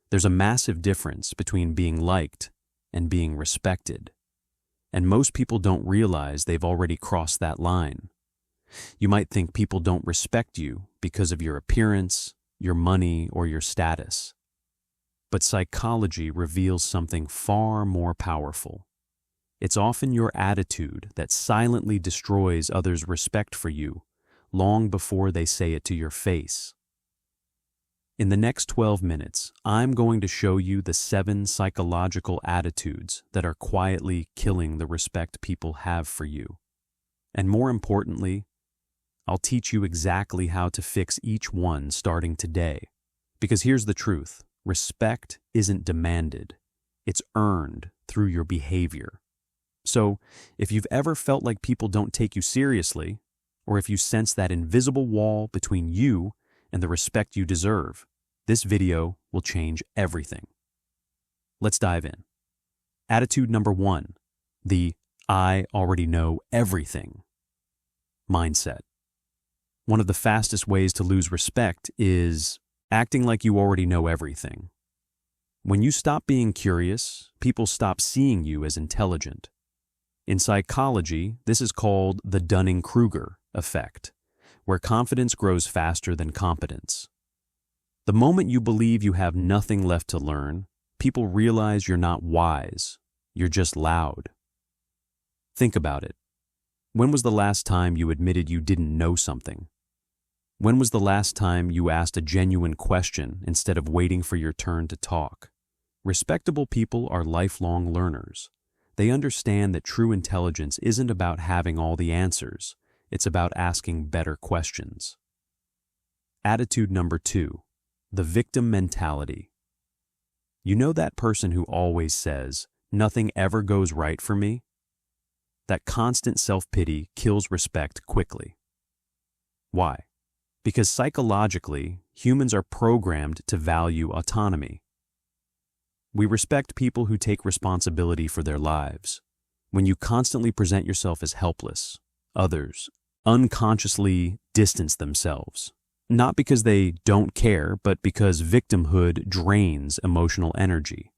There's a massive difference between being liked and being respected. And most people don't realize they've already crossed that line. You might think people don't respect you because of your appearance, your money, or your status. But psychology reveals something far more powerful. It's often your attitude that silently destroys others' respect for you long before they say it to your face. In the next 12 minutes, I'm going to show you the 7 psychological attitudes that are quietly killing the respect people have for you. And more importantly, I'll teach you exactly how to fix each one starting today. Because here's the truth, respect isn't demanded, it's earned through your behavior. So, if you've ever felt like people don't take you seriously, or if you sense that invisible wall between you and the respect you deserve, this video will change everything. Let's dive in. Attitude number 1, the I already know everything mindset. One of the fastest ways to lose respect is acting like you already know everything. When you stop being curious, people stop seeing you as intelligent. In psychology, this is called the Dunning-Kruger effect, where confidence grows faster than competence. The moment you believe you have nothing left to learn, people realize you're not wise, you're just loud. Think about it. When was the last time you admitted you didn't know something? When was the last time you asked a genuine question instead of waiting for your turn to talk? Respectable people are lifelong learners. They understand that true intelligence isn't about having all the answers, it's about asking better questions. Attitude number 2, the victim mentality. You know that person who always says, "Nothing ever goes right for me"? That constant self-pity kills respect quickly. Why? Because psychologically, humans are programmed to value autonomy. We respect people who take responsibility for their lives. When you constantly present yourself as helpless, others unconsciously distance themselves. Not because they don't care, but because victimhood drains emotional energy.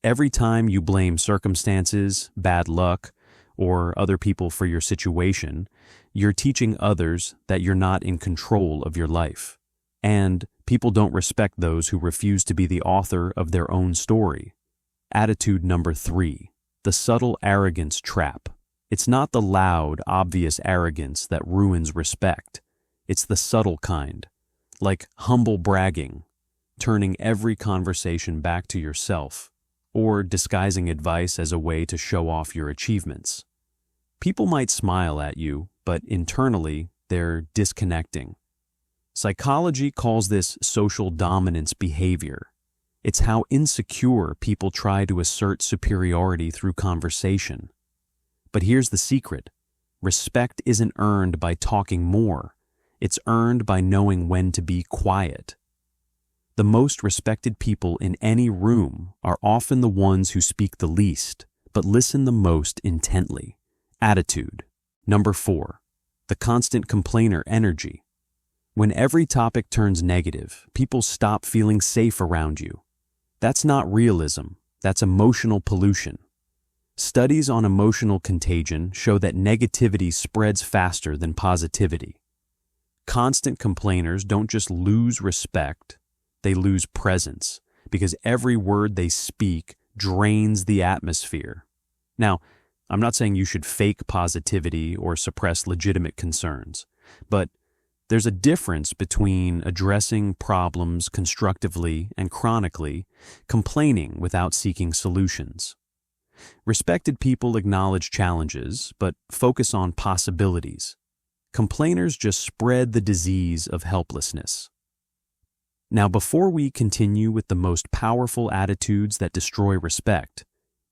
Every time you blame circumstances, bad luck, or other people for your situation, you're teaching others that you're not in control of your life. And people don't respect those who refuse to be the author of their own story. Attitude number 3, the subtle arrogance trap. It's not the loud, obvious arrogance that ruins respect. It's the subtle kind, like humble bragging, turning every conversation back to yourself, or disguising advice as a way to show off your achievements. People might smile at you, but internally, they're disconnecting. Psychology calls this social dominance behavior. It's how insecure people try to assert superiority through conversation. But here's the secret. Respect isn't earned by talking more. It's earned by knowing when to be quiet. The most respected people in any room are often the ones who speak the least, but listen the most intently. Attitude. Number 4, the constant complainer energy. When every topic turns negative, people stop feeling safe around you. That's not realism, that's emotional pollution. Studies on emotional contagion show that negativity spreads faster than positivity. Constant complainers don't just lose respect, they lose presence, because every word they speak drains the atmosphere. Now, I'm not saying you should fake positivity or suppress legitimate concerns, but there's a difference between addressing problems constructively and chronically complaining without seeking solutions. Respected people acknowledge challenges, but focus on possibilities. Complainers just spread the disease of helplessness. Now, before we continue with the most powerful attitudes that destroy respect,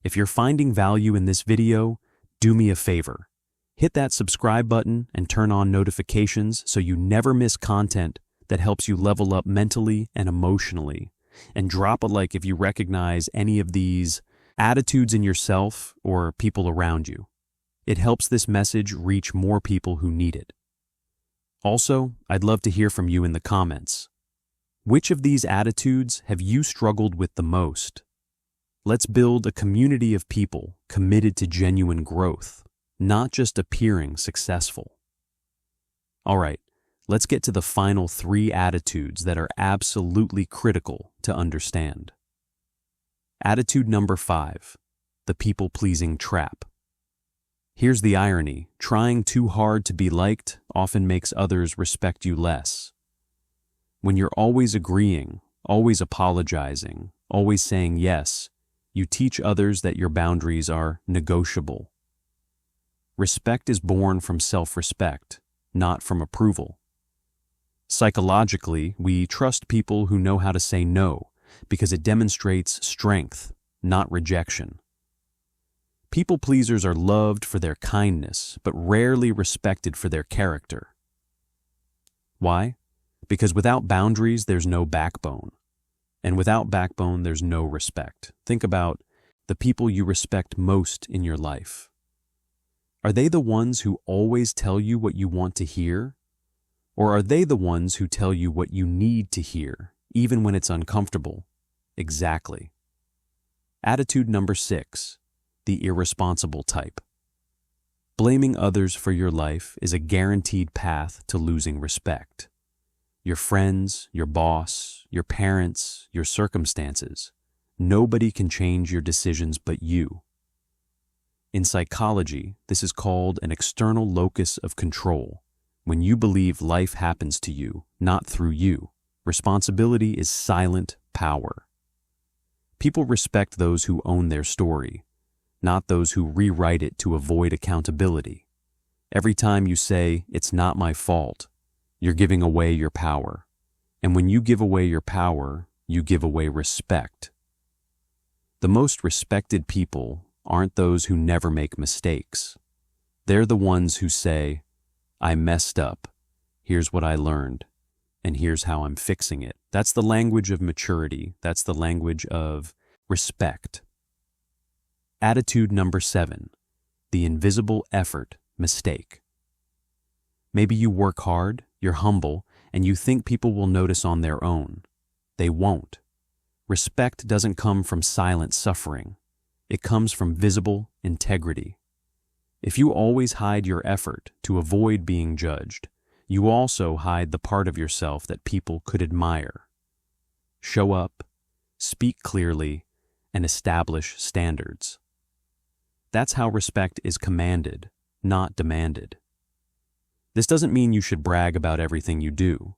if you're finding value in this video, do me a favor. Hit that subscribe button and turn on notifications so you never miss content that helps you level up mentally and emotionally. And drop a like if you recognize any of these attitudes in yourself or people around you. It helps this message reach more people who need it. Also, I'd love to hear from you in the comments. Which of these attitudes have you struggled with the most? Let's build a community of people committed to genuine growth, not just appearing successful. All right, let's get to the final 3 attitudes that are absolutely critical to understand. Attitude number 5, the people-pleasing trap. Here's the irony: trying too hard to be liked often makes others respect you less. When you're always agreeing, always apologizing, always saying yes, you teach others that your boundaries are negotiable. Respect is born from self-respect, not from approval. Psychologically, we trust people who know how to say no because it demonstrates strength, not rejection. People pleasers are loved for their kindness, but rarely respected for their character. Why? Because without boundaries, there's no backbone. And without backbone, there's no respect. Think about the people you respect most in your life. Are they the ones who always tell you what you want to hear? Or are they the ones who tell you what you need to hear, even when it's uncomfortable? Exactly. Attitude number 6, the irresponsible type. Blaming others for your life is a guaranteed path to losing respect. Your friends, your boss, your parents, your circumstances. Nobody can change your decisions but you. In psychology, this is called an external locus of control. When you believe life happens to you, not through you, responsibility is silent power. People respect those who own their story, not those who rewrite it to avoid accountability. Every time you say, "It's not my fault," you're giving away your power. And when you give away your power, you give away respect. The most respected people aren't those who never make mistakes. They're the ones who say, "I messed up. Here's what I learned, and here's how I'm fixing it." That's the language of maturity. That's the language of respect. Attitude number 7, the invisible effort mistake. Maybe you work hard, you're humble, and you think people will notice on their own. They won't. Respect doesn't come from silent suffering. It comes from visible integrity. If you always hide your effort to avoid being judged, you also hide the part of yourself that people could admire. Show up, speak clearly, and establish standards. That's how respect is commanded, not demanded. This doesn't mean you should brag about everything you do,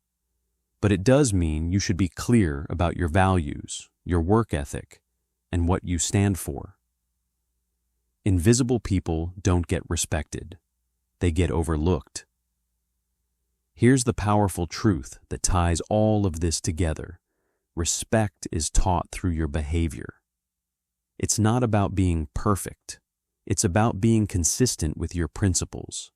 but it does mean you should be clear about your values, your work ethic, and what you stand for. Invisible people don't get respected. They get overlooked. Here's the powerful truth that ties all of this together. Respect is taught through your behavior. It's not about being perfect. It's about being consistent with your principles.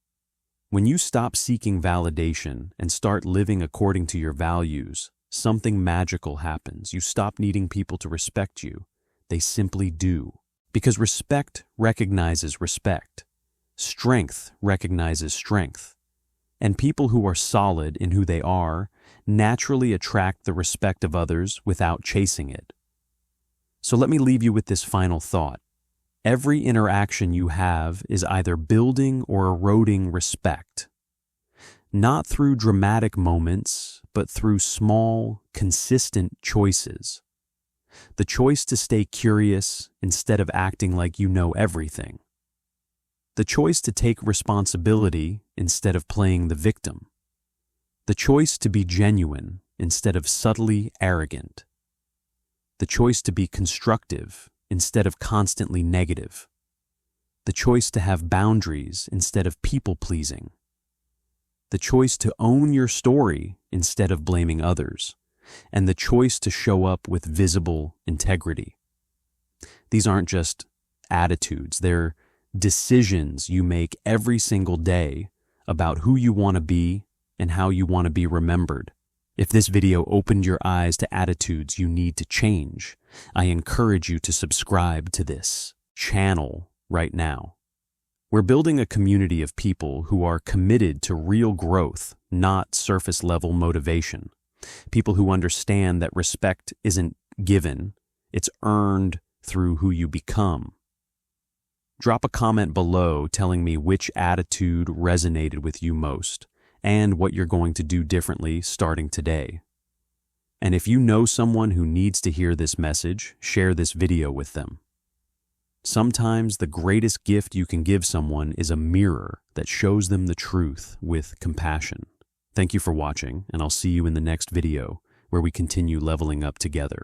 When you stop seeking validation and start living according to your values, something magical happens. You stop needing people to respect you. They simply do. Because respect recognizes respect. Strength recognizes strength. And people who are solid in who they are naturally attract the respect of others without chasing it. So let me leave you with this final thought. Every interaction you have is either building or eroding respect. Not through dramatic moments, but through small, consistent choices. The choice to stay curious instead of acting like you know everything. The choice to take responsibility instead of playing the victim. The choice to be genuine instead of subtly arrogant. The choice to be constructive instead of constantly negative. The choice to have boundaries instead of people-pleasing. The choice to own your story instead of blaming others. And the choice to show up with visible integrity. These aren't just attitudes, they're decisions you make every single day about who you want to be and how you want to be remembered. If this video opened your eyes to attitudes you need to change, I encourage you to subscribe to this channel right now. We're building a community of people who are committed to real growth, not surface-level motivation. People who understand that respect isn't given, it's earned through who you become. Drop a comment below telling me which attitude resonated with you most and what you're going to do differently starting today. And if you know someone who needs to hear this message, share this video with them. Sometimes the greatest gift you can give someone is a mirror that shows them the truth with compassion. Thank you for watching, and I'll see you in the next video where we continue leveling up together.